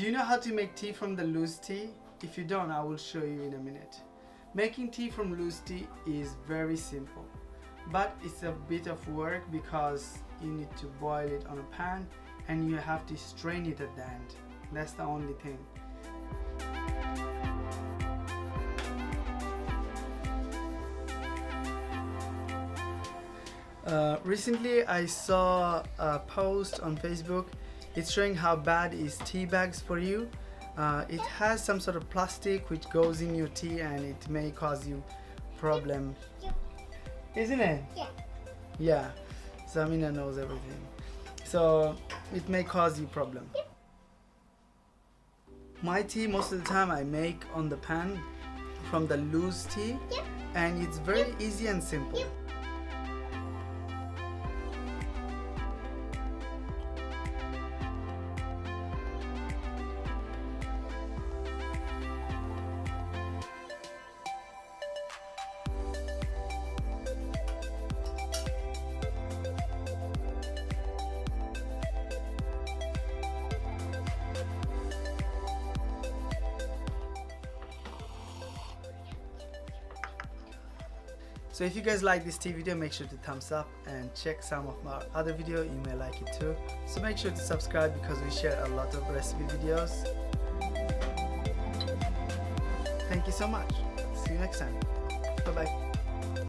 Do you know how to make tea from the loose tea? If you don't, I will show you in a minute. Making tea from loose tea is very simple, but it's a bit of work because you need to boil it on a pan and you have to strain it at the end. That's the only thing. Recently I saw a post on Facebook. It's showing how bad is tea bags for you. It has some sort of plastic which goes in your tea and it may cause you problem, isn't it? Yeah. Yeah, Samina knows everything. So it may cause you problem. My tea most of the time I make on the pan from the loose tea, and it's very easy and simple. So if you guys like this tea video, make sure to thumbs up and check some of my other video, you may like it too. So make sure to subscribe because we share a lot of recipe videos. Thank you so much. See you next time. Bye bye.